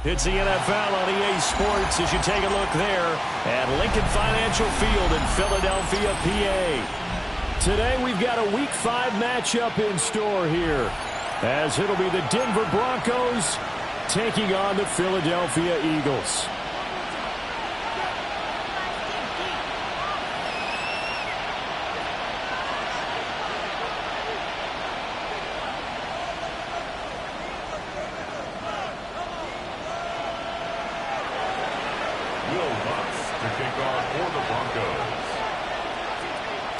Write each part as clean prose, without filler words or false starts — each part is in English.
It's the NFL on EA Sports as you take a look there at Lincoln Financial Field in Philadelphia, PA. Today we've got a Week 5 matchup in store here, as it'll be the Denver Broncos taking on the Philadelphia Eagles.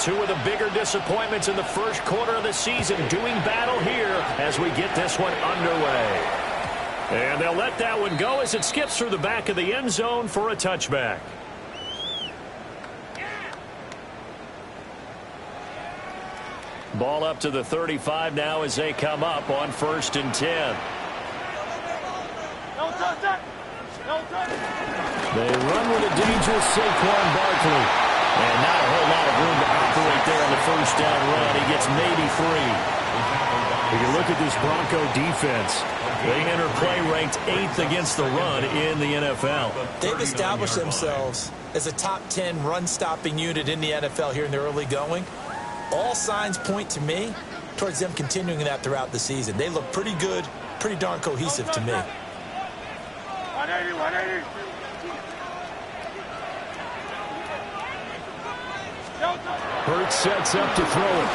Two of the bigger disappointments in the first quarter of the season doing battle here as we get this one underway. And they'll let that one go as it skips through the back of the end zone for a touchback. Ball up to the 35 now as they come up on 1st and 10. They run with a dangerous Saquon Barkley. And not a whole lot of room to operate there on the first down run. He gets maybe 3. If you look at this Bronco defense, they enter play ranked 8th against the run in the NFL. They've established themselves as a top 10 run-stopping unit in the NFL here in the early going. All signs point to me towards them continuing that throughout the season. They look pretty good, pretty darn cohesive to me. 180, 180. Hurts sets up to throw it.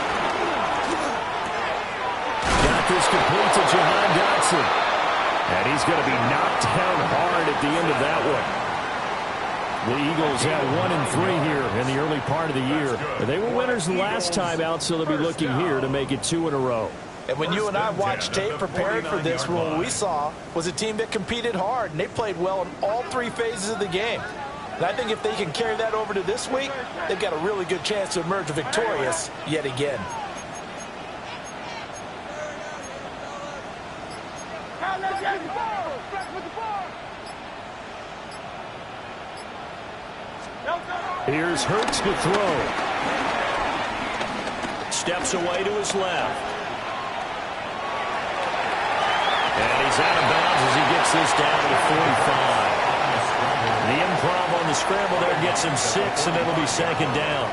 Got this complete to Jahan Dotson. And he's going to be knocked down hard at the end of that one. The Eagles have 1-3 here in the early part of the year. They were winners the last time out, so they'll be looking here to make it 2 in a row. And when you and I watched tape preparing for this, what we saw was a team that competed hard, and they played well in all 3 phases of the game. And I think if they can carry that over to this week, they've got a really good chance to emerge victorious yet again. Here's Hurts to throw. Steps away to his left. And he's out of bounds as he gets this down to the 45. The improv on the scramble there gets him 6, and it'll be 2nd down.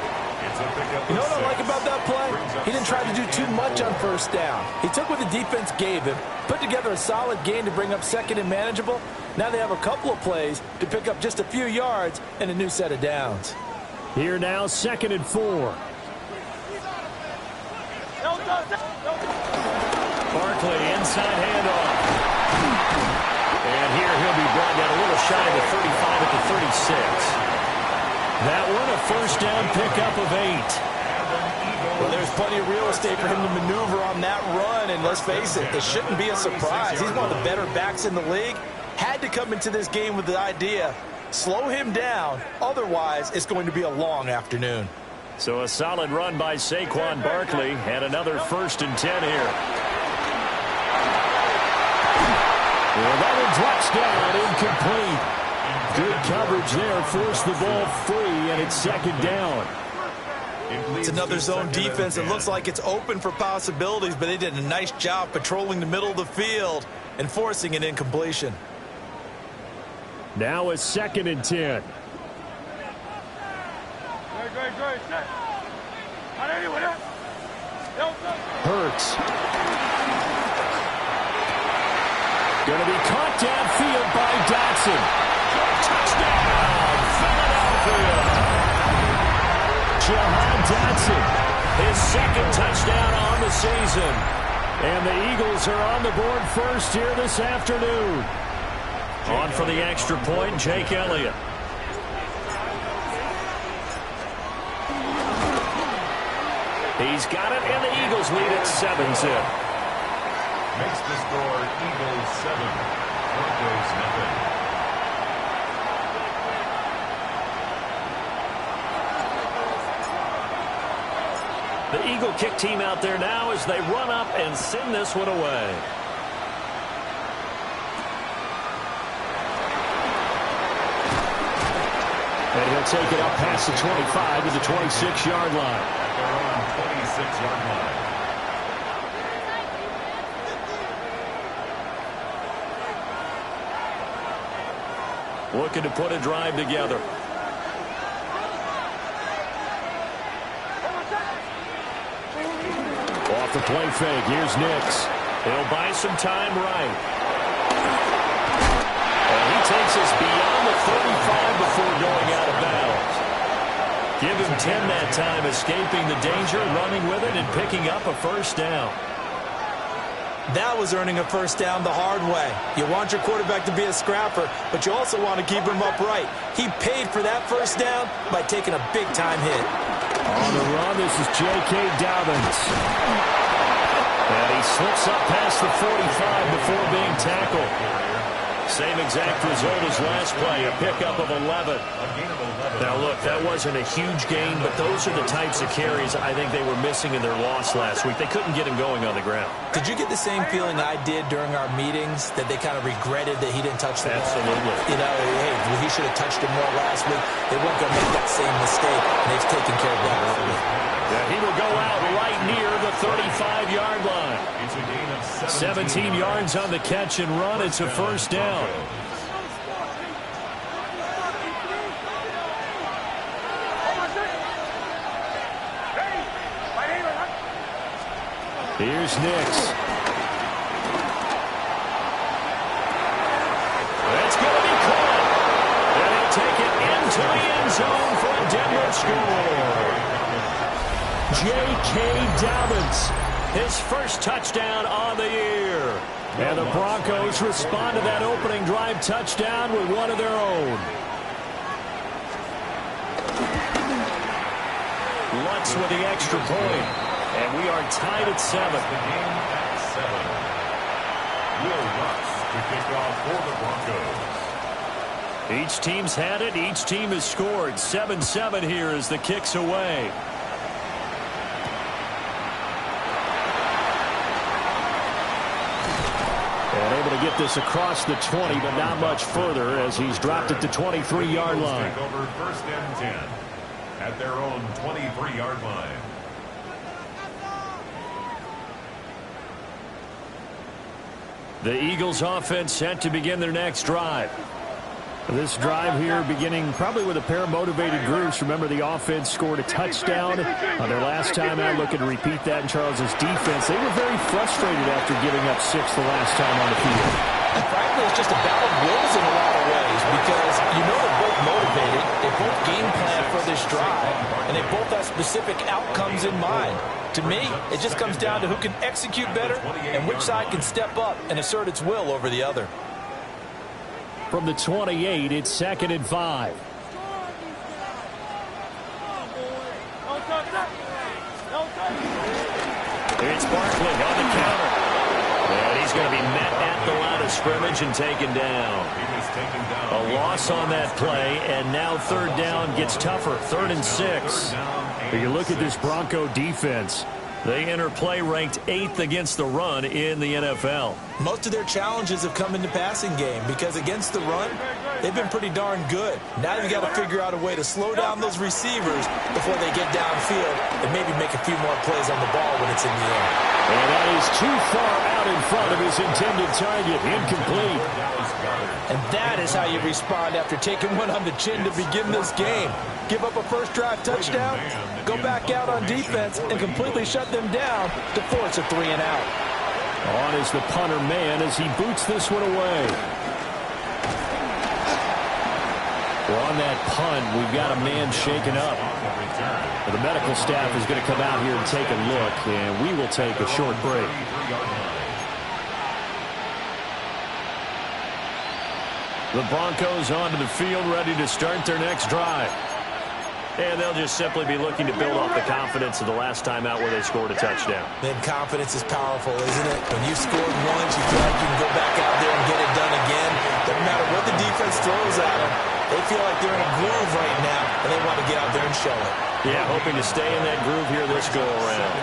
You know what I like about that play? He didn't try to do too much on 1st down. He took what the defense gave him, put together a solid gain to bring up 2nd and manageable. Now they have a couple of plays to pick up just a few yards and a new set of downs. Here now, 2nd and 4. Barkley inside handoff. And here he'll be brought down a little shy of the 35 at the 36. That one a 1st down pickup of 8. Well, there's plenty of real estate for him to maneuver on that run, and let's face it, it shouldn't be a surprise. He's one of the better backs in the league. Had to come into this game with the idea, slow him down, otherwise it's going to be a long afternoon. So a solid run by Saquon Barkley, and another 1st and 10 here. Well, that one drops down, incomplete. Good coverage there, forced the ball free, and it's 2nd down. It's another zone defense. It looks like it's open for possibilities, but they did a nice job patrolling the middle of the field and forcing an incompletion. Now a 2nd and 10. Hurts. Going to be caught downfield by Dotson. Touchdown, Philadelphia. Jahan Dotson, his 2nd touchdown on the season. And the Eagles are on the board first here this afternoon. On for the extra point, Jake Elliott. He's got it, and the Eagles lead at 7-zip. Makes the score Eagles 7, Broncos 0. The Eagle kick team out there now as they run up and send this one away. And he'll take it up past the 25 to the 26-yard line. At their own 26-yard line. looking to put a drive together. Off the play fake, here's Nix. He'll buy some time right. And he takes us beyond the 35 before going out of bounds. Give him 10 that time, escaping the danger, running with it, and picking up a first down. That was earning a first down the hard way. You want your quarterback to be a scrapper, but you also want to keep him upright. He paid for that first down by taking a big-time hit. On the run, this is J.K. Dobbins. And he slips up past the 45 before being tackled. Same exact result as last play, a pickup of 11. Now, look, that wasn't a huge gain, but those are the types of carries I think they were missing in their loss last week. They couldn't get him going on the ground. Did you get the same feeling I did during our meetings, that they kind of regretted that he didn't touch the ball? Absolutely. You know, hey, he should have touched it more last week. They weren't going to make that same mistake, and they've taken care of that early. Yeah, he will go out right near the 35-yard line. 17 yards on the catch and run. It's a first down. Here's Nix. That's going to be caught. And he'll take it into the end zone for a Denver score. J.K. Dobbins, his first touchdown on the year. And the Broncos respond to that opening drive touchdown with one of their own. Lutz with the extra point. And we are tied at 7. The game at 7. Will Lutz to kick off for the Broncos. Each team's had it. Each team has scored. 7-7 here as the kick's away. And able to get this across the 20, but not much further as he's dropped it to 23-yard line. Take over first and 10 at their own 23-yard line. The Eagles offense set to begin their next drive. This drive here beginning probably with a pair of motivated groups. Remember, the offense scored a touchdown on their last time out. Looking to repeat that in Charles's defense. They were very frustrated after giving up 6 the last time on the field. And frankly, it's just a battle of wills in a lot of ways, because you know they're both motivated. They both game plan for this drive, and they both have specific outcomes in mind. To me, it just comes down to who can execute better and which side can step up and assert its will over the other. From the 28, it's 2nd and 5. It's Barkley on the counter. And he's going to be met at the line of scrimmage and taken down. A loss on that play, and now 3rd down gets tougher. 3rd and 6. If you look at this Bronco defense, they enter play ranked 8th against the run in the NFL. Most of their challenges have come in the passing game, because against the run, they've been pretty darn good. Now you've got to figure out a way to slow down those receivers before they get downfield and maybe make a few more plays on the ball when it's in the air. And that is too far out in front of his intended target. Incomplete. And that is how you respond after taking one on the chin to begin this game. Give up a first drive touchdown, go back out on defense, and completely shut them down to force a 3-and-out. On is the punter man as he boots this one away. Well, on that punt, we've got a man shaken up. The medical staff is going to come out here and take a look, and we will take a short break. The Broncos onto the field, ready to start their next drive. And they'll just simply be looking to build off the confidence of the last time out where they scored a touchdown. Then confidence is powerful, isn't it? When you scored once, you feel like you can go back out there and get it done again. Doesn't matter what the defense throws at them. They feel like they're in a groove right now, and they want to get out there and show it. Yeah, hoping to stay in that groove here this go-around.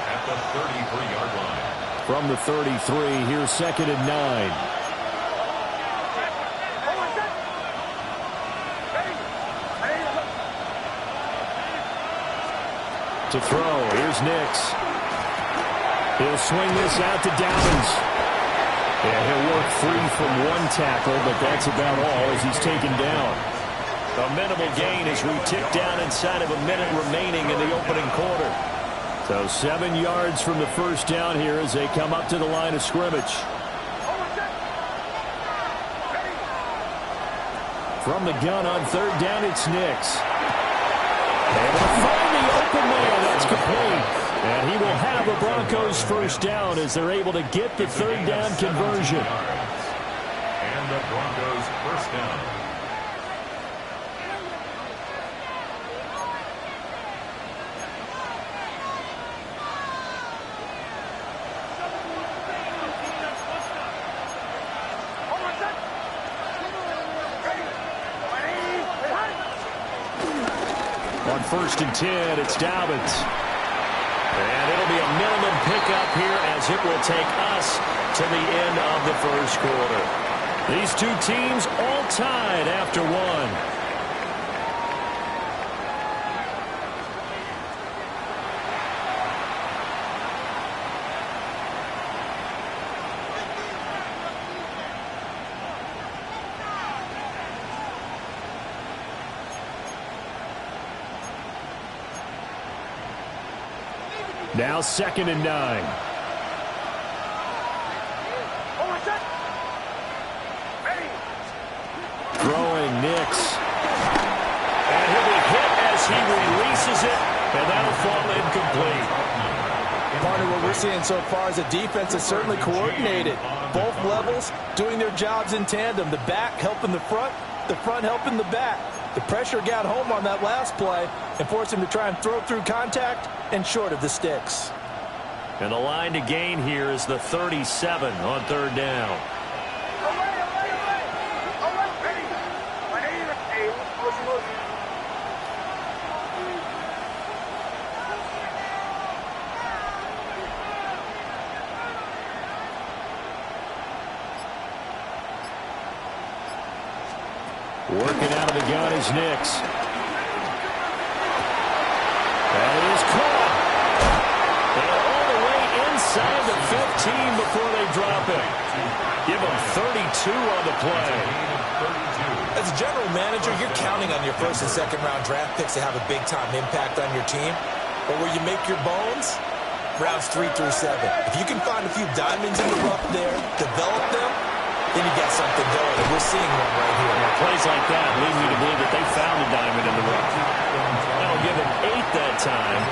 At the 33-yard line. From the 33, here's 2nd and 9. To throw, here's Nix. He'll swing this out to Dobbins. Yeah, he'll work free from one tackle, but that's about all as he's taken down. A minimal gain as we tick down inside of a minute remaining in the opening quarter. So 7 yards from the first down here as they come up to the line of scrimmage. From the gun on third down, it's Nix. Able to find the open man. That's complete. And he will have the Broncos first down as they're able to get the third down conversion. And the Broncos first down. On 1st and 10, it's Dobbins. And it'll be a minimum pickup here as it will take us to the end of the first quarter. These two teams all tied after one. Now 2nd and 9. Throwing Nix. And he'll be hit as he releases it, and that'll fall incomplete. Part of what we're seeing so far is a defense that's certainly coordinated. Both levels doing their jobs in tandem. The back helping the front helping the back. The pressure got home on that last play and forced him to try and throw through contact and short of the sticks. And the line to gain here is the 37 on third down. Working out of the gun is Nix. That is caught. And all the way inside the 15 before they drop it. Give them 32 on the play. As a general manager, you're counting on your first and second round draft picks to have a big-time impact on your team. But where you make your bones, rounds 3 through 7. If you can find a few diamonds in the rough there, develop them, then you got something going, and we're seeing one right here. Now, plays like that lead me to believe that they found a diamond in the rough. That'll give them 8 that time,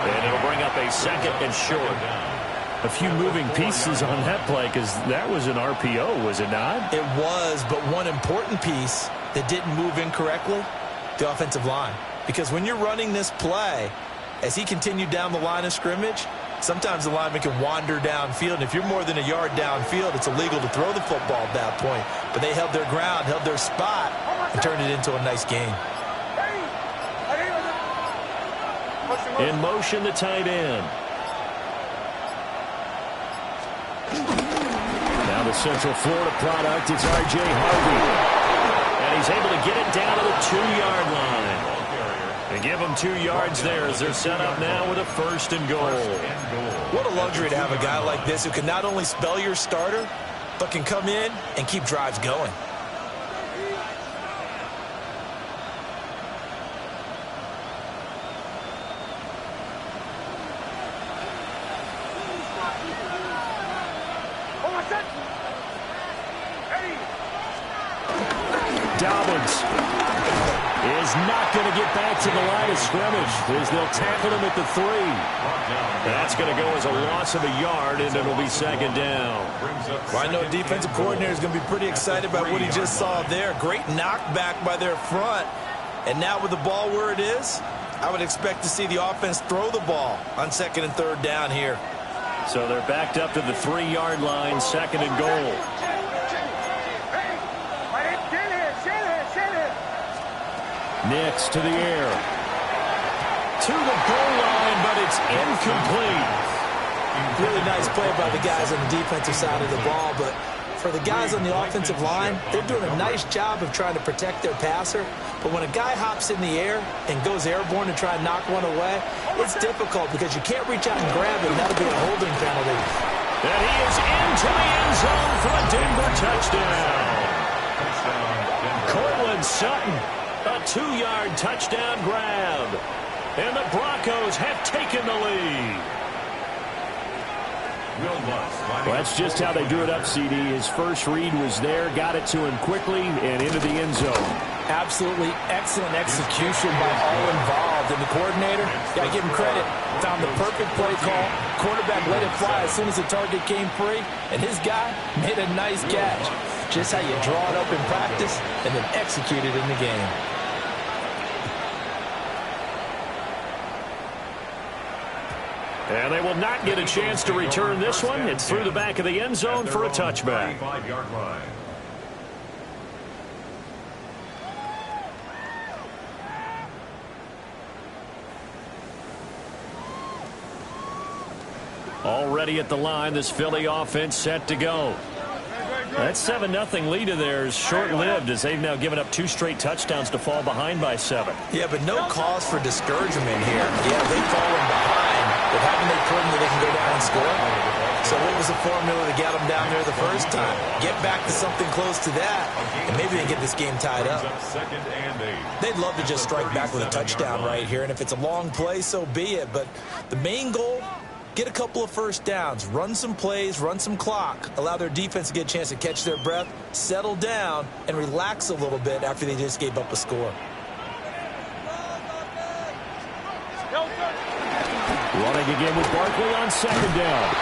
and it'll bring up a 2nd and short. A few moving pieces on that play because that was an RPO, was it not? It was, but one important piece that didn't move incorrectly, the offensive line. Because when you're running this play, as he continued down the line of scrimmage, sometimes the lineman can wander downfield, and if you're more than a yard downfield, it's illegal to throw the football at that point. But they held their ground, held their spot, and turned it into a nice gain. In motion, the tight end. Now the Central Florida product, it's R.J. Harvey. And he's able to get it down to the 2-yard line. They give them 2 yards there as they're set up now with a 1st and goal. What a luxury to have a guy like this who can not only spell your starter, but can come in and keep drives going. Dobbins is not going to get back to the line of scrimmage as they'll tackle him at the 3. That's going to go as a loss of a yard, and it'll be 2nd down. Well, I know a defensive coordinator is going to be pretty excited about what he just saw there. Great knockback by their front. And now with the ball where it is, I would expect to see the offense throw the ball on 2nd and 3rd down here. So they're backed up to the 3-yard line, 2nd and goal. Nix to the air. To the goal line, but it's incomplete. Really nice play by the guys on the defensive side of the ball, but for the guys on the offensive line, they're doing a nice job of trying to protect their passer. But when a guy hops in the air and goes airborne to try and knock one away, it's difficult because you can't reach out and grab it, and that'll be a holding penalty. And he is into the end zone for a Denver touchdown. Cortland Sutton, a 2-yard touchdown grab. And the Broncos have taken the lead. Well, that's just how they drew it up, CD. His first read was there, got it to him quickly, and into the end zone. Absolutely excellent execution by all involved. And the coordinator, got to give him credit, found the perfect play call. Quarterback let it fly as soon as the target came free, and his guy made a nice catch. Just how you draw it up in practice and then execute it in the game. And they will not get a chance to return this one. It's through the back of the end zone for a touchback. Already at the line, this Philly offense set to go. That 7-0 lead of theirs short-lived as they've now given up 2 straight touchdowns to fall behind by 7. Yeah, but no cause for discouragement here. Yeah, they've fallen behind, but haven't they proven that they can go down and score? So what was the formula that got them down there the first time? Get back to something close to that, and maybe they get this game tied up. They'd love to just strike back with a touchdown right here, and if it's a long play, so be it. But the main goal, get a couple of first downs, run some plays, run some clock, allow their defense to get a chance to catch their breath, settle down, and relax a little bit after they just gave up a score. Running again with Barkley on 2nd down.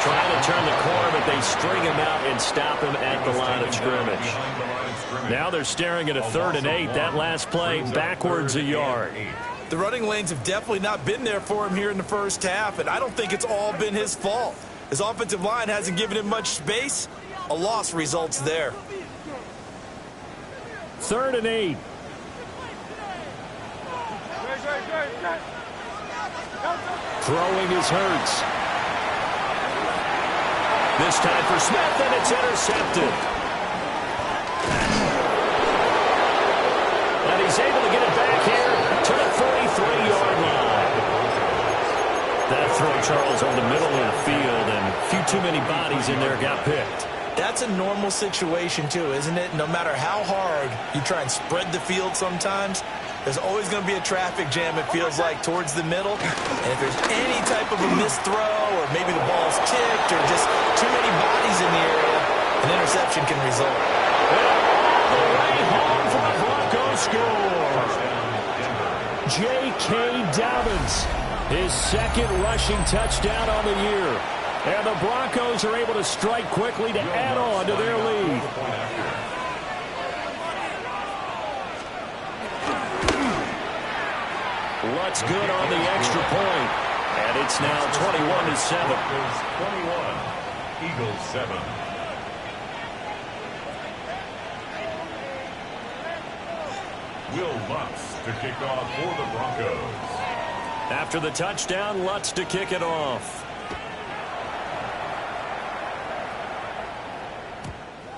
Trying to turn the corner, but they string him out and stop him at the line of scrimmage. Now they're staring at a 3rd and 8. That last play backwards a yard. The running lanes have definitely not been there for him here in the first half, and I don't think it's all been his fault. His offensive line hasn't given him much space. A loss results there. 3rd and 8. Throwing is Hurts. This time for Smith, and it's intercepted. And he's able to get it back here to the 43-yard line. That throw, Charles, over the middle of the field, and a few too many bodies in there got picked. That's a normal situation, too, isn't it? No matter how hard you try and spread the field sometimes, there's always going to be a traffic jam, it feels like, towards the middle. And if there's any type of a missed throw, or maybe the ball's tipped, or just too many bodies in the area, an interception can result. All the way home for the Broncos score. J.K. Dobbins, his 2nd rushing touchdown on the year. And the Broncos are able to strike quickly to add on to their lead. Lutz good on the extra point. And it's now 21-7. 21, Eagles 7. Will Lutz to kick off for the Broncos. After the touchdown, Lutz to kick it off.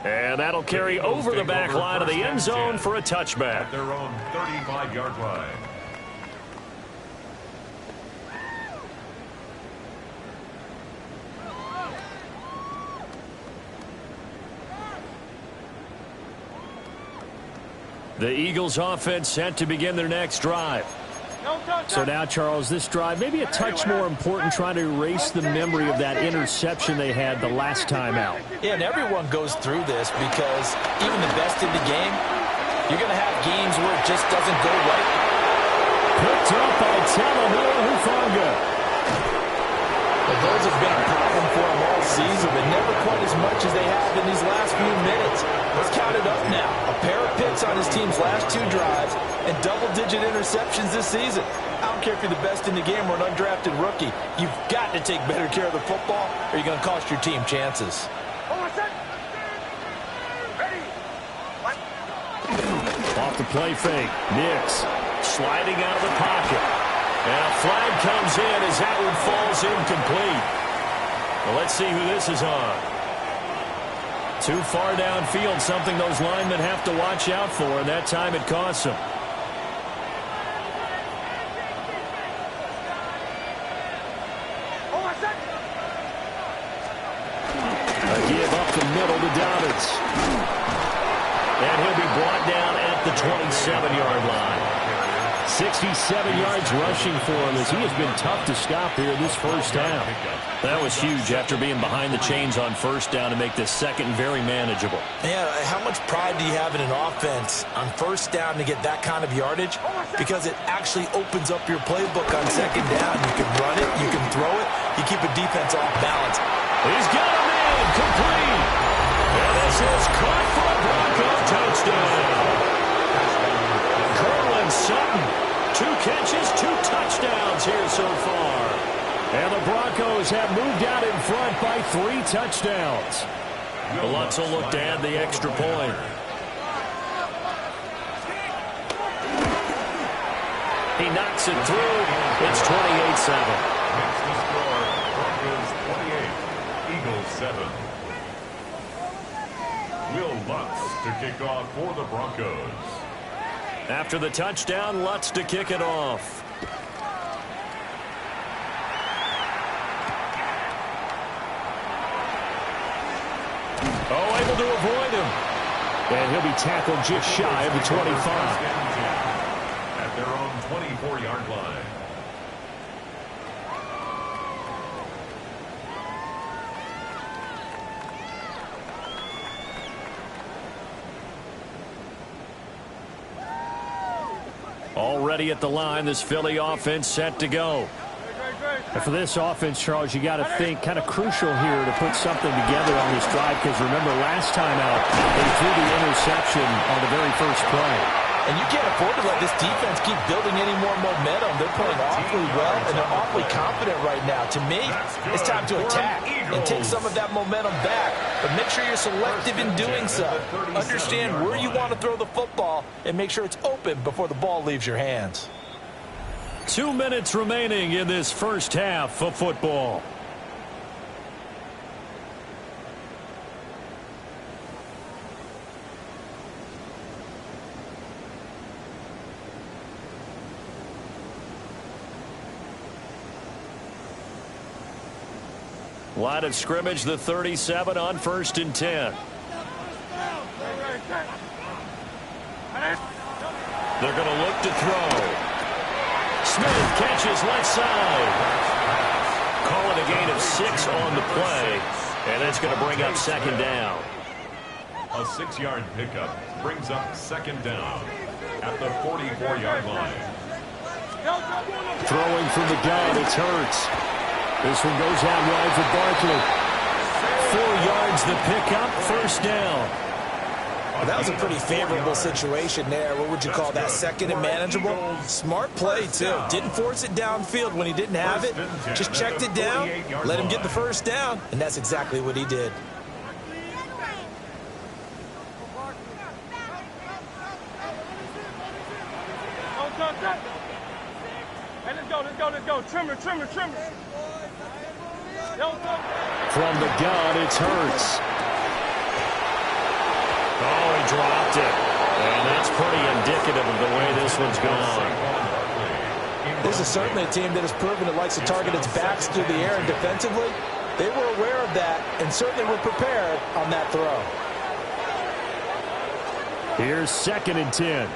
And that'll carry over the back line of the end zone for a touchback. At their own 35-yard line. The Eagles offense set to begin their next drive. So now, Charles, this drive maybe a touch more important, trying to erase the memory of that interception they had the last time out. Yeah, and everyone goes through this because even the best in the game, you're going to have games where it just doesn't go right. Picked up by Talavera Hufanga. But those have been a problem for them all season, but never quite as much as they have in these last few minutes. Let's count it up now. A pair of picks on his team's last 2 drives and double-digit interceptions this season. I don't care if you're the best in the game or an undrafted rookie. You've got to take better care of the football or you're going to cost your team chances. Off the play fake. Nix sliding out of the pocket. And a flag comes in as that one falls incomplete. Well, let's see who this is on. Too far downfield, something those linemen have to watch out for, and that time it costs them. the middle to Dobbins. And he'll be brought down at the 27-yard line. 67 yards rushing for him as he has been tough to stop here this first half. That was huge after being behind the chains on first down to make this second very manageable. Yeah, how much pride do you have in an offense on first down to get that kind of yardage? Because it actually opens up your playbook on second down. You can run it, you can throw it, you keep a defense off balance. He's got a man complete. And this is caught for a Bronco touchdown. Sutton, 2 catches, 2 touchdowns here so far. And the Broncos have moved out in front by 3 touchdowns. The Lutz will look to add the extra point. He knocks it through. It's 28-7. Makes the score Broncos 28, Eagles 7. Will Lutz to kick off for the Broncos. After the touchdown, Lutz to kick it off. Oh, able to avoid him. And he'll be tackled just shy of the 25. At their own 24-yard line. Already at the line, this Philly offense set to go. And for this offense, Charles, you got to think kind of crucial here to put something together on this drive, because remember last time out, they threw the interception on the very first play. And you can't afford to let this defense keep building any more momentum. They're playing awfully well, and they're awfully confident right now. To me, it's time to attack and take some of that momentum back. But make sure you're selective in doing so. Understand where you want to throw the football and make sure it's open before the ball leaves your hands. 2 minutes remaining in this first half of football. Line of scrimmage, the 37 on 1st and 10. They're going to look to throw. Smith catches left side. Call it a gain of 6 on the play. And that's going to bring up second down. A 6-yard pickup brings up second down at the 44-yard line. Throwing from the gun, it's Hurts. This one goes out wide for Barkley. 4 yards the pickup, first down. Well, that was a pretty favorable situation there. What would you call that? Second and manageable? Smart play, too. Didn't force it downfield when he didn't have it. Just checked it down, let him get the first down, and that's exactly what he did. Let's go. Trimmer. From the gun, it's Hurts. Oh, he dropped it. And that's pretty indicative of the way this one's gone. This is certainly a team that has proven it likes to target its backs through the air, and defensively, they were aware of that and certainly were prepared on that throw. Here's 2nd and 10.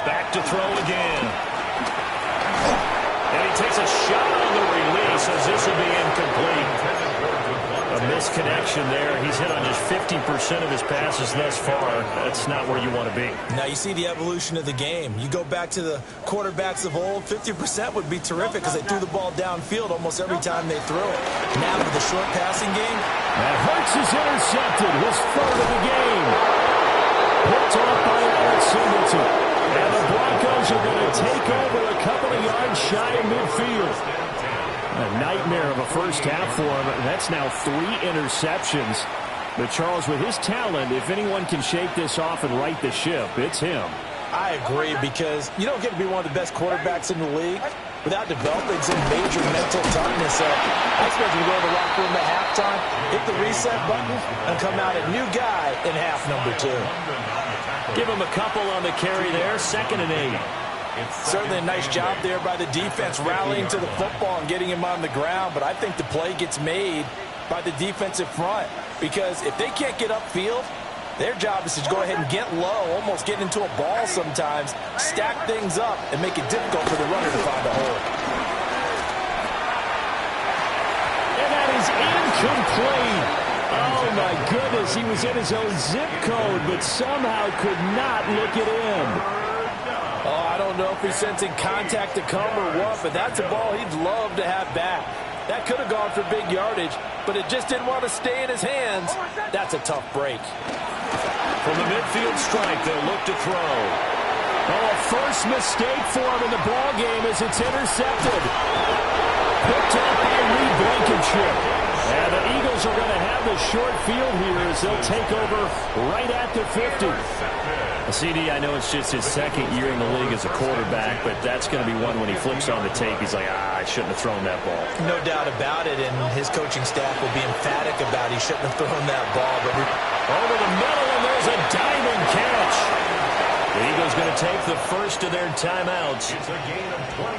Back to throw again. And he takes a shot on the release as this will be incomplete. A misconnection there. He's hit on just 50% of his passes thus far. That's not where you want to be. Now you see the evolution of the game. You go back to the quarterbacks of old, 50% would be terrific because they threw the ball downfield almost every time they threw it. Now with the short passing game. That Hurts is intercepted. His 3rd of the game. Picked off by Alex Singleton. And the Broncos are going to take over a couple of yards shy of midfield. A nightmare of a first half for him. That's now 3 interceptions. But Charles, with his talent, if anyone can shake this off and right the ship, it's him. I agree, because you don't get to be one of the best quarterbacks in the league without developing some major mental toughness. I expect him to go to the locker room at halftime, hit the reset button, and come out a new guy in half number 2. Give him a couple on the carry there. 2nd and 8. Certainly a nice job there by the defense rallying to the football and getting him on the ground, but I think the play gets made by the defensive front because if they can't get upfield, their job is to go ahead and get low, almost get into a ball sometimes, stack things up, and make it difficult for the runner to find a hole. And that is incomplete. Oh, my goodness. He was in his own zip code, but somehow could not look it in. Oh, I don't know if he's sensing contact to come or what, but that's a ball he'd love to have back. That could have gone for big yardage, but it just didn't want to stay in his hands. That's a tough break. From the midfield strike, they'll look to throw. Oh, a first mistake for him in the ball game as it's intercepted. Picked up by Reed Blankenship. And the Eagles are going to have the short field here as they'll take over right at the 50. CD, I know it's just his second year in the league as a quarterback, but that's going to be one when he flips on the tape. He's like, I shouldn't have thrown that ball. No doubt about it, and his coaching staff will be emphatic about he shouldn't have thrown that ball. But over the middle, and there's a diving catch. The Eagles going to take the first of their timeouts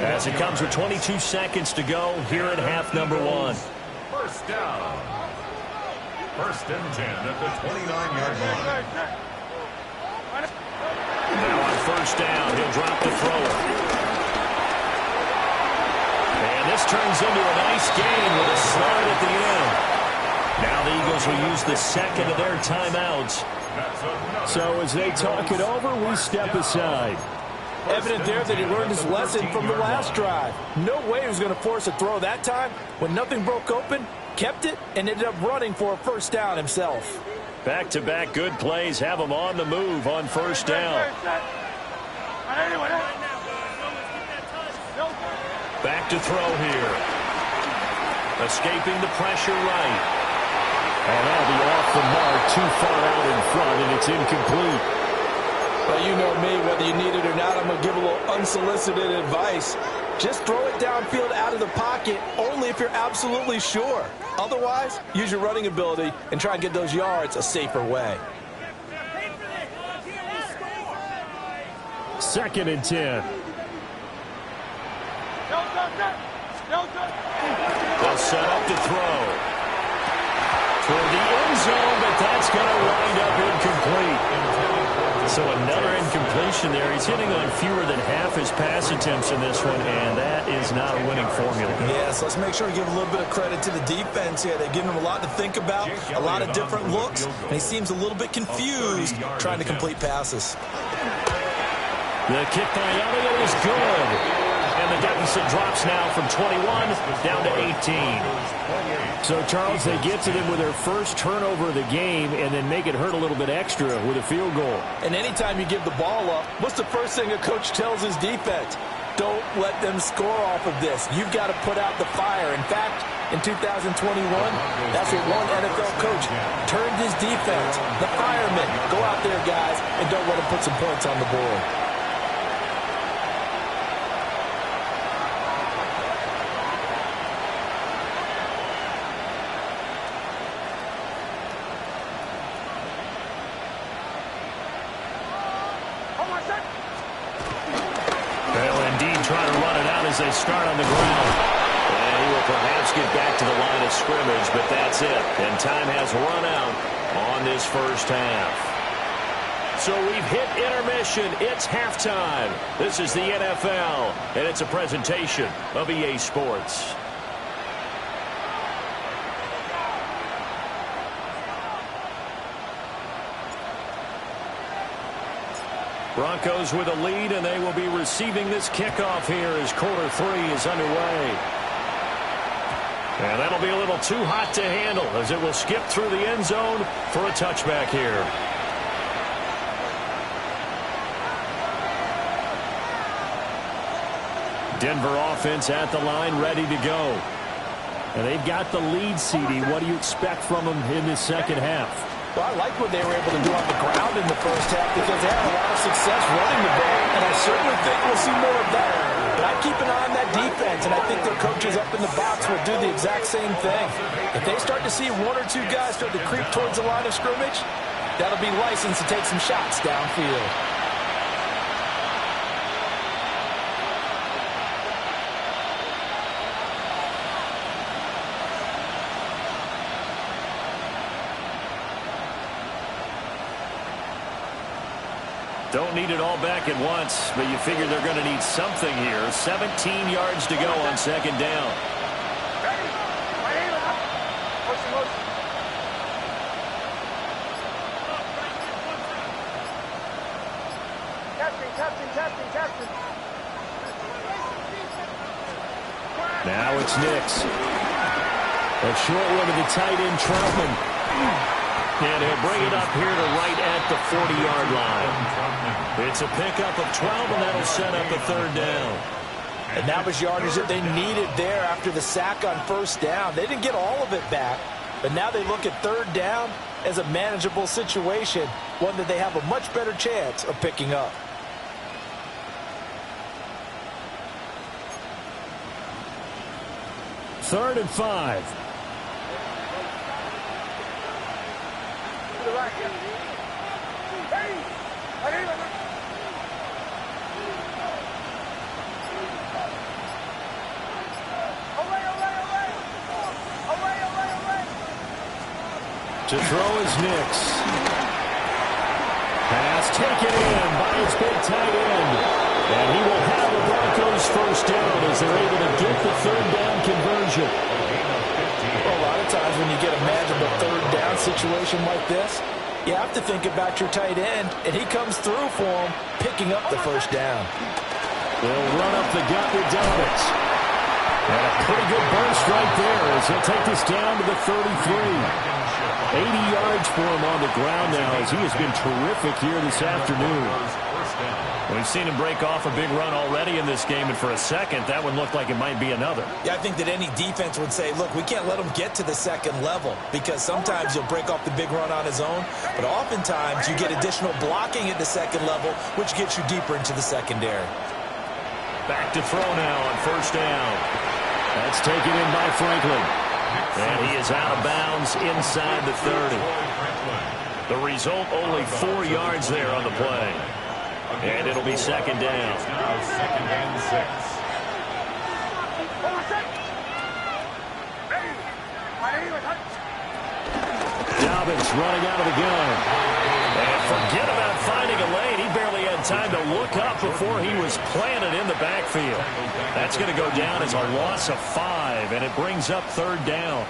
as it comes with 22 seconds to go here at half number one. First down. First and 10 at the 29-yard line. Now on first down, he'll drop the thrower. And this turns into a nice gain with a slide at the end. Now the Eagles will use the second of their timeouts. So as they talk it over, we step aside. Evident there that he learned his lesson from the last drive. No way he was going to force a throw that time. When nothing broke open, kept it, and ended up running for a first down himself. Back-to-back good plays have him on the move on first down. Back to throw here. Escaping the pressure right. And that'll be off the mark, too far out in front, and it's incomplete. Well, you know me, whether you need it or not, I'm going to give a little unsolicited advice. Just throw it downfield out of the pocket only if you're absolutely sure. Otherwise, use your running ability and try and get those yards a safer way. 2nd and 10. They'll set up to throw. Toward the end zone, but that's going to wind up incomplete. So another incompletion there. He's hitting on fewer than half his pass attempts in this one, and that is not a winning formula. Yes, let's make sure we give a little bit of credit to the defense here. They've given him a lot to think about, a lot of different looks, and he seems a little bit confused trying to complete passes. The kick by Elliott is good. And the deficit drops now from 21 down to 18. So, Charles, they get to them with their first turnover of the game and then make it hurt a little bit extra with a field goal. And anytime you give the ball up, what's the first thing a coach tells his defense? Don't let them score off of this. You've got to put out the fire. In fact, in 2021, that's what one NFL coach turned his defense. The firemen. Go out there, guys, and don't let them put some points on the board. As they start on the ground. And he will perhaps get back to the line of scrimmage, but that's it. And time has run out on this first half. So we've hit intermission. It's halftime. This is the NFL, and it's a presentation of EA Sports. Broncos with a lead, and they will be receiving this kickoff here as quarter 3 is underway. And that'll be a little too hot to handle as it will skip through the end zone for a touchback here. Denver offense at the line, ready to go. And they've got the lead, CD. What do you expect from them in this second half? Well, I like what they were able to do on the ground in the first half because they had a lot of success running the ball, and I certainly think we'll see more of that. But I keep an eye on that defense, and I think their coaches up in the box will do the exact same thing. If they start to see one or two guys start to creep towards the line of scrimmage, that'll be licensed to take some shots downfield. Don't need it all back at once, but you figure they're going to need something here. 17 yards to go on second down. Now it's Nix. A short one to the tight end, Troutman. And he'll bring it up here to right at the 40-yard line. It's a pickup of 12, and that'll set up a third down. And that was yardage that they needed there after the sack on first down. They didn't get all of it back, but now they look at third down as a manageable situation, one that they have a much better chance of picking up. Third and 5. To throw is Nix. Pass taken in by his big tight end. And he will have the Broncos first down as they're able to get the third down conversion. Well, a lot of times when you get a manageable third down situation like this, you have to think about your tight end, and he comes through for him, picking up the first down. They'll run up the gut with Dobbins. And a pretty good burst right there as he'll take this down to the 33. 80 yards for him on the ground now as he has been terrific here this afternoon. We've seen him break off a big run already in this game, and for a second, that would look like it might be another. Yeah, I think that any defense would say, look, we can't let him get to the second level because sometimes he'll break off the big run on his own, but oftentimes you get additional blocking at the second level, which gets you deeper into the secondary. Back to throw now on first down. That's taken in by Franklin. And he is out of bounds inside the 30. The result, only 4 yards there on the play. And it'll be second down. Second and 6. Dobbins running out of the gun. And forget about finding a lane. He barely had time to look up before he was planted in the backfield. That's going to go down as a loss of 5, and it brings up third down.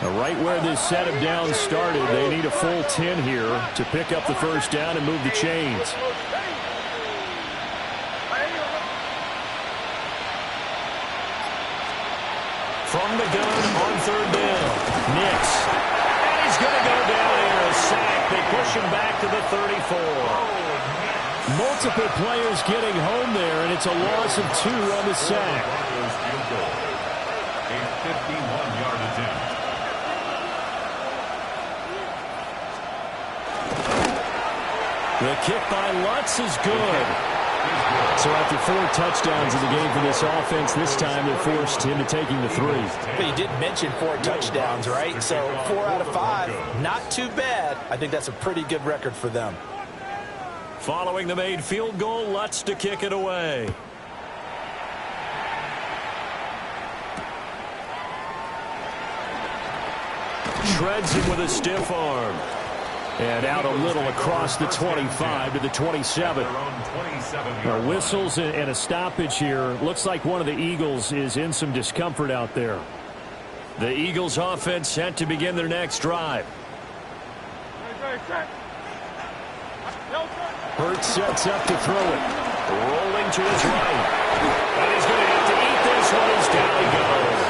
Now, right where this set of downs started, they need a full 10 here to pick up the first down and move the chains. From the gun on third down, Nix. And he's going to go down here, a sack. They push him back to the 34. Multiple players getting home there, and it's a loss of 2 on the sack. A 51-yard attempt. The kick by Lutz is good. So after 4 touchdowns in the game for this offense, this time they're forced into taking the 3. But you did mention 4 touchdowns, right? So 4 out of 5, not too bad. I think that's a pretty good record for them. Following the made field goal, Lutz to kick it away. Shreds him with a stiff arm. And out a little across the 25 to the 27. Whistles and a stoppage here. Looks like one of the Eagles is in some discomfort out there. The Eagles offense set to begin their next drive. Hurts sets up to throw it. Rolling to his right. And he's going to have to eat this one as down he goes.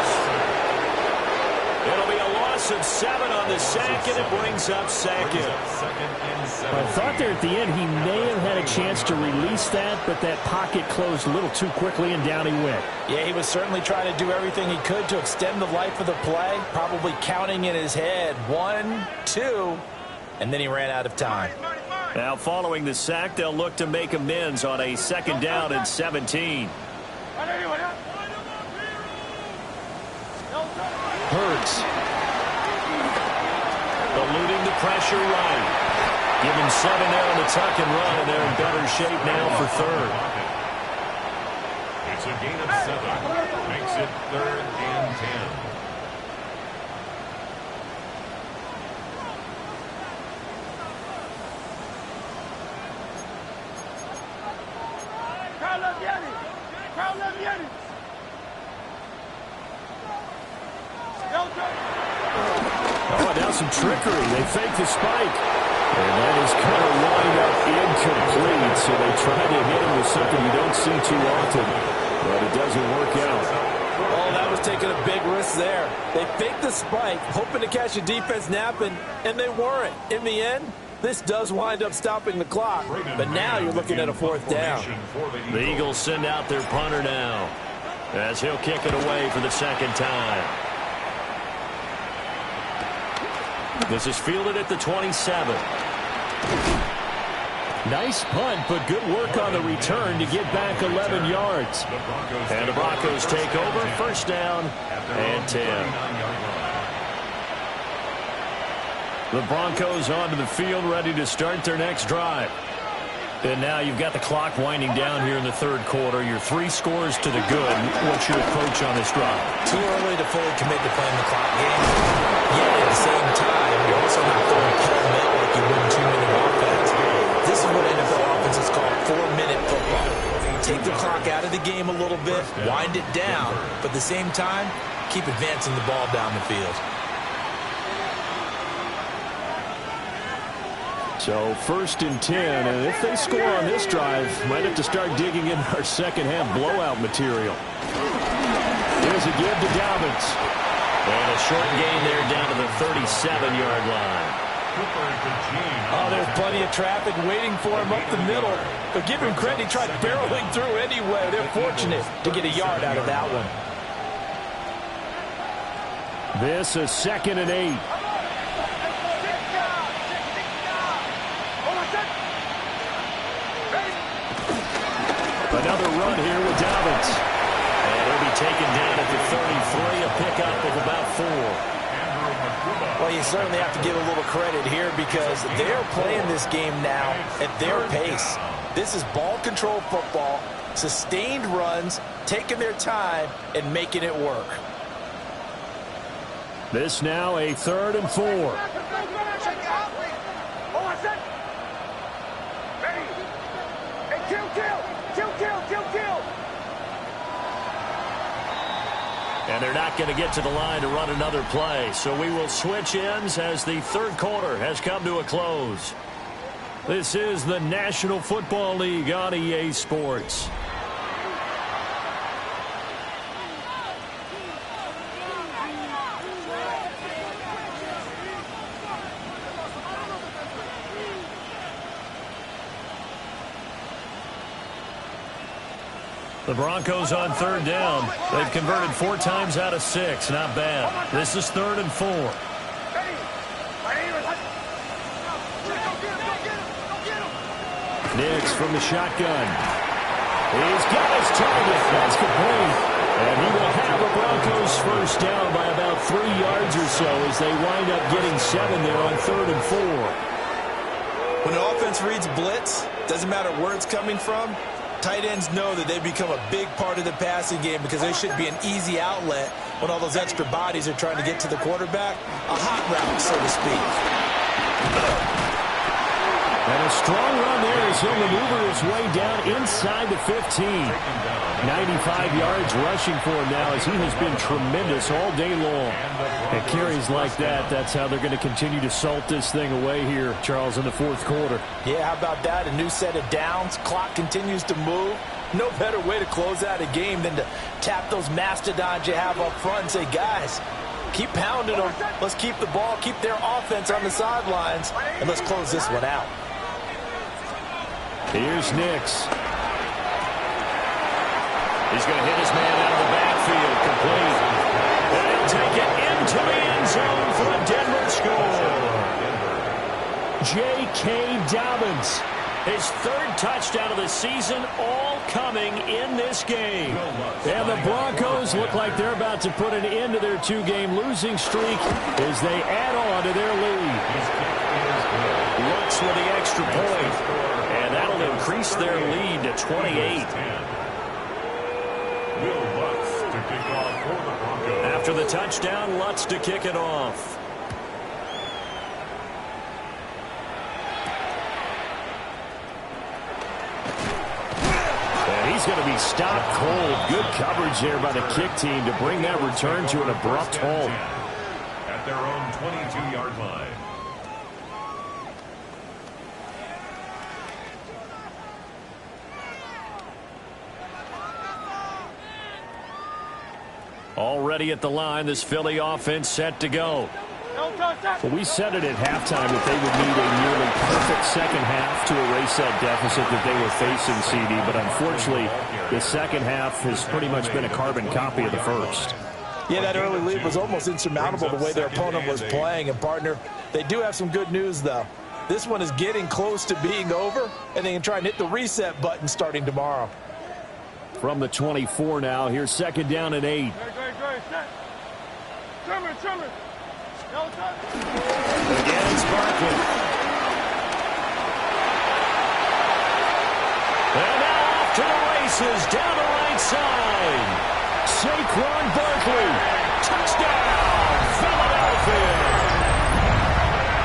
It'll be a loss of 7 on the sack, and it brings up second. I thought there at the end he may have had a chance to release that, but that pocket closed a little too quickly, and down he went. Yeah, he was certainly trying to do everything he could to extend the life of the play, probably counting in his head 1, 2, and then he ran out of time. Now following the sack, they'll look to make amends on a second down and 17. Hurts. Eluding the pressure right. Give him 7 there on the tuck and run, and they're in better shape now for third. It's a gain of 7. Makes it 3rd and 10. Oh, now some trickery. They fake the spike. And that is going to wind up incomplete. So they try to hit him with something you don't see too often. But it doesn't work out. Oh, that was taking a big risk there. They faked the spike, hoping to catch a defense napping, and they weren't. In the end, this does wind up stopping the clock. But now you're looking at a fourth down. The Eagles send out their punter now, as he'll kick it away for the second time. This is fielded at the 27. Nice punt, but good work on the return to get back 11 yards. And the Broncos take over, first down and 10. The Broncos onto the field, ready to start their next drive. And now you've got the clock winding down here in the third quarter. Your 3 scores to the good. What's your approach on this drive? Too early to fully commit to playing the clock game. Yet at the same time, you're also not going pell-mell like you would in 2-minute offense. This is what NFL offenses call 4-minute football. Take the clock out of the game a little bit, wind it down, but at the same time, keep advancing the ball down the field. So first and 10, and if they score on this drive, might have to start digging in our second-half blowout material. Here's a give to Dobbins. And a short gain there down to the 37-yard line. Oh, there's plenty of traffic waiting for him up the middle. But give him credit, he tried barreling through anyway. They're fortunate to get a yard out of that one. This is 2nd and 8. Another run here with Dobbins. And he'll be taken down at the 33, a pickup of about 4. Well, you certainly have to give a little credit here because they're playing this game now at their pace. This is ball control football, sustained runs, taking their time, and making it work. This now a 3rd and 4. And they're not going to get to the line to run another play. So we will switch ends as the third quarter has come to a close. This is the National Football League on EA Sports. The Broncos on 3rd down. They've converted 4 times out of 6. Not bad. This is 3rd and 4. Nix from the shotgun. He's got his target. That's complete. And he will have the Broncos first down by about 3 yards or so as they wind up getting 7 there on 3rd and 4. When an offense reads blitz, doesn't matter where it's coming from, tight ends know that they become a big part of the passing game because they should be an easy outlet when all those extra bodies are trying to get to the quarterback. A hot route, so to speak. And a strong run there as he'll maneuver his way down inside the 15. 95 yards rushing for him now as he has been tremendous all day long. And carries like that, that's how they're going to continue to salt this thing away here, Charles, in the fourth quarter. Yeah, how about that? A new set of downs. Clock continues to move. No better way to close out a game than to tap those mastodons you have up front and say, guys, keep pounding them. Let's keep the ball, keep their offense on the sidelines, and let's close this one out. Here's Nix. He's going to hit his man out of the backfield, complete. And he'll take it into the end zone for a Denver score. J.K. Dobbins, his 3rd touchdown of the season, all coming in this game. And the Broncos look like they're about to put an end to their 2-game losing streak as they add on to their lead. Looks with the extra point, and that'll increase their lead to 28. After the touchdown, Lutz to kick it off. And he He's going to be stopped cold. Good coverage there by the kick team to bring that return to an abrupt halt. At their own 22-yard line. Already at the line, this Philly offense set to go. Well, we said it at halftime that they would need a nearly perfect second half to erase that deficit that they were facing, CD. But unfortunately, the second half has pretty much been a carbon copy of the first. Yeah, that early lead was almost insurmountable the way their opponent was playing. And, partner, they do have some good news, though. This one is getting close to being over, and they can try and hit the reset button starting tomorrow. From the 24 now, here's second down and 8. Again, it's Barkley. And now off to the races, down the right side. Saquon Barkley. Touchdown, Philadelphia.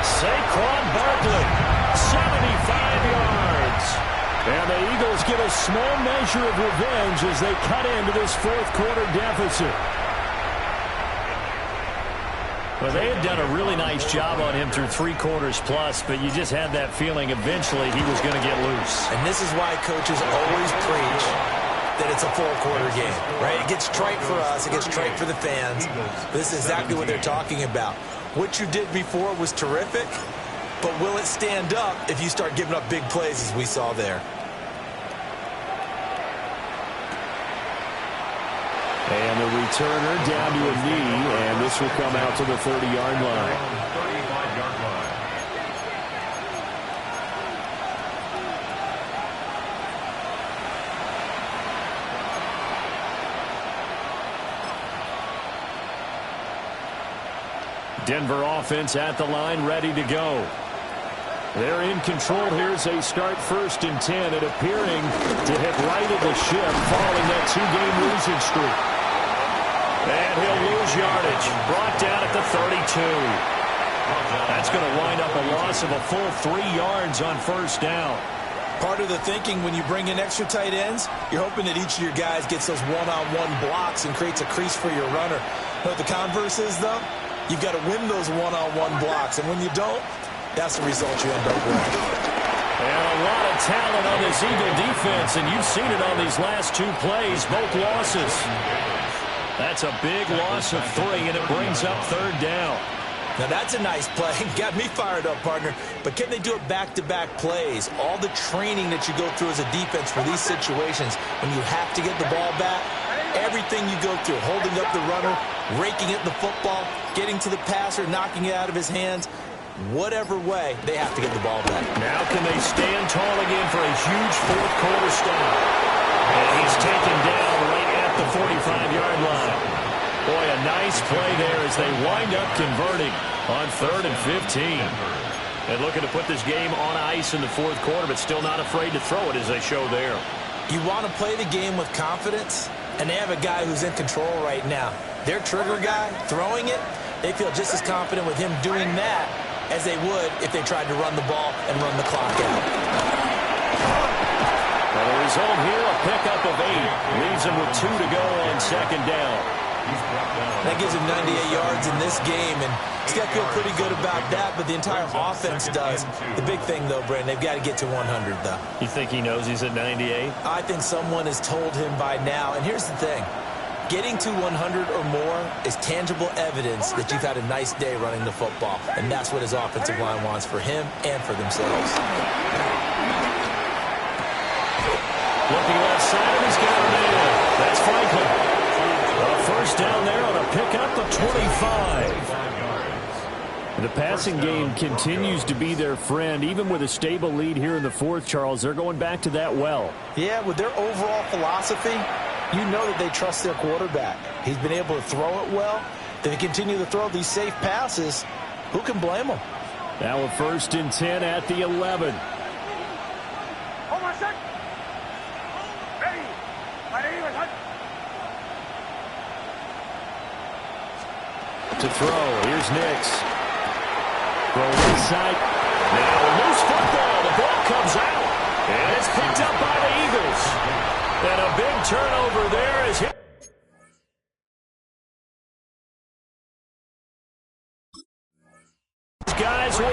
Saquon Barkley, 75 yards. And the Eagles get a small measure of revenge as they cut into this fourth quarter deficit. Well, they had done a really nice job on him through 3 quarters plus, but you just had that feeling eventually he was going to get loose. And this is why coaches always preach that it's a full quarter game, right? It gets trite for us. It gets trite for the fans. This is exactly what they're talking about. What you did before was terrific, but will it stand up if you start giving up big plays as we saw there? And the returner down to a knee, and this will come out to the 30-yard line. 35-yard line. Denver offense at the line, ready to go. They're in control here as they start 1st and 10, and appearing to have righted the ship following that 2-game losing streak. And he'll lose yardage, brought down at the 32. That's going to wind up a loss of a full 3 yards on 1st down. Part of the thinking when you bring in extra tight ends, you're hoping that each of your guys gets those one-on-one blocks and creates a crease for your runner. But the converse is, though, you've got to win those one-on-one blocks. And when you don't, that's the result you end up with. And a lot of talent on this Eagle defense, and you've seen it on these last 2 plays, both losses. That's a big loss of 3, and it brings up 3rd down. Now, that's a nice play. Got me fired up, partner. But can they do it back-to-back plays? All the training that you go through as a defense for these situations, when you have to get the ball back, everything you go through, holding up the runner, raking at the football, getting to the passer, knocking it out of his hands, whatever way, they have to get the ball back. Now can they stand tall again for a huge fourth quarter stop? And he's taken down right at the 45-yard line. Boy, a nice play there as they wind up converting on 3rd and 15. And looking to put this game on ice in the fourth quarter, but still not afraid to throw it as they show there. You want to play the game with confidence, and they have a guy who's in control right now. Their trigger guy, throwing it, they feel just as confident with him doing that as they would if they tried to run the ball and run the clock out. Well, the result here, a pickup of 8. Leaves him with 2 to go on 2nd down. That gives him 98 yards in this game, and he's got to feel pretty good about that, but the entire offense does. The big thing, though, Brandon, they've got to get to 100, though. You think he knows he's at 98? I think someone has told him by now, and here's the thing. Getting to 100 or more is tangible evidence that you've had a nice day running the football, and that's what his offensive line wants for him and for themselves. Looking left side, and he's got a man. That's Franklin. A 1st down there on a pickup of 25. The passing game continues to be their friend, even with a stable lead here in the 4th, Charles. They're going back to that well. Yeah, with their overall philosophy, you know that they trust their quarterback. He's been able to throw it well. If they continue to throw these safe passes, who can blame them? Now a 1st and 10 at the 11. Hold on a sec. Ready. To throw, here's Nix. Throw inside. Now loose football. The ball comes out. And it's picked up by the Eagles. And a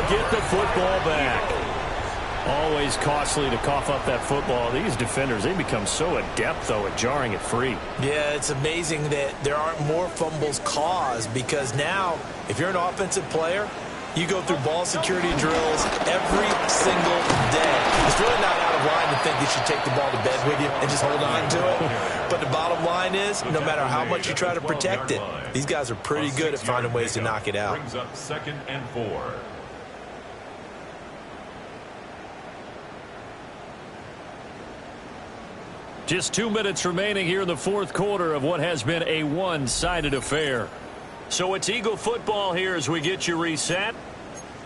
get the football back. Always costly to cough up that football. These defenders, they become so adept, though, at jarring it free. Yeah, it's amazing that there aren't more fumbles caused because now, if you're an offensive player, you go through ball security drills every single day. It's really not out of line to think you should take the ball to bed with you and just hold on to it. But the bottom line is, no matter how much you try to protect it, these guys are pretty good at finding ways to knock it out. Brings up 2nd and 4. Just 2 minutes remaining here in the fourth quarter of what has been a one-sided affair. So it's Eagle football here as we get you reset.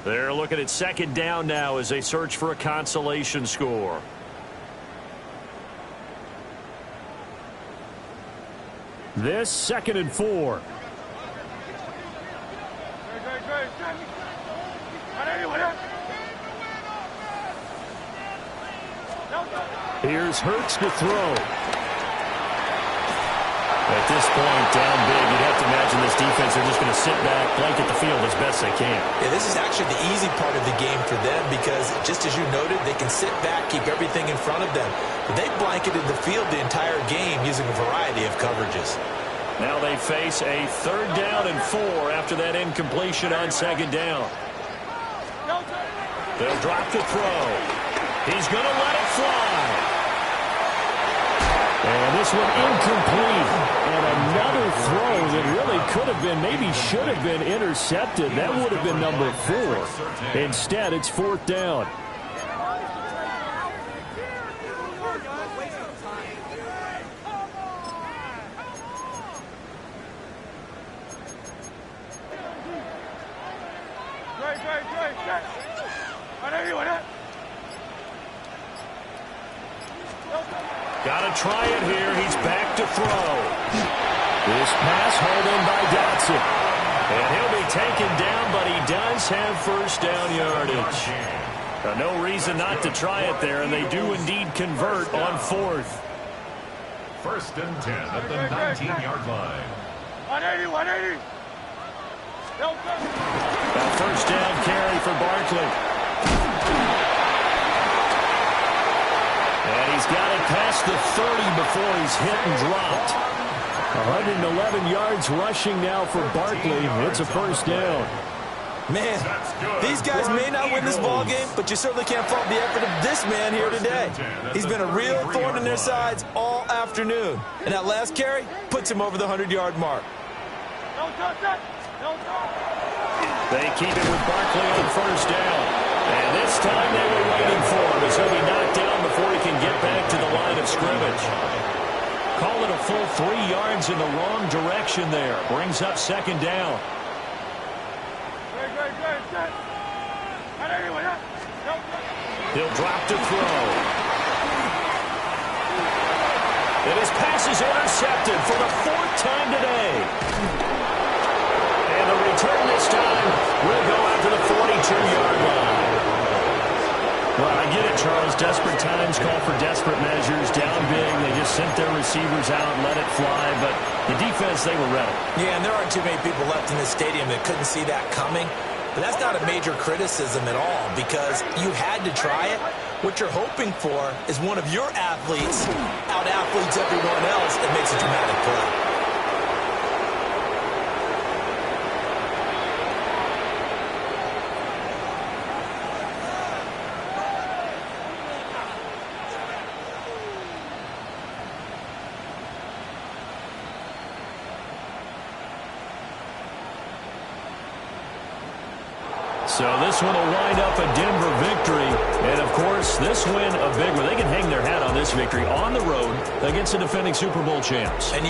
They're looking at 2nd down now as they search for a consolation score. This 2nd and 4. Here's Hurts to throw. At this point, down big, you'd have to imagine this defense, they're just going to sit back, blanket the field as best they can. Yeah, this is actually the easy part of the game for them because, just as you noted, they can sit back, keep everything in front of them. But they blanketed the field the entire game using a variety of coverages. Now they face a 3rd down and 4 after that incompletion on 2nd down. They'll drop to throw. He's going to let it fly. And this one incomplete. And another throw that really could have been, maybe should have been intercepted. That would have been number 4. Instead, it's 4th down. Got to try it here. He's back to throw. This pass hauled in by Dotson. And he'll be taken down, but he does have 1st down yardage. No reason not to try it there, and they do indeed convert on 4th. 1st and 10 at the 19-yard line. 180. A 1st down carry for Barkley. And he's got it past the 30 before he's hit and dropped. 111 yards rushing now for Barkley. It's a 1st down. Man, these guys may not win this ball game, but you certainly can't fault the effort of this man here today. He's been a real thorn in their sides all afternoon. And that last carry puts him over the 100-yard mark. They keep it with Barkley on 1st down. And this time they were waiting for him as he'll be knocked down before he can get back to the line of scrimmage. Call it a full 3 yards in the wrong direction there. Brings up 2nd down. He'll drop to throw. And his pass is intercepted for the 4th time today. And the return this time will go out to the 42-yard line. Well, I get it, Charles. Desperate times call for desperate measures. Down big, they just sent their receivers out and let it fly. But the defense, they were ready. Yeah, and there aren't too many people left in this stadium that couldn't see that coming. But that's not a major criticism at all because you had to try it. What you're hoping for is one of your athletes out-athletes everyone else and makes a dramatic play. So this one will wind up a Denver victory. And, of course, this win a big one. They can hang their hat on this victory on the road against the defending Super Bowl champs. And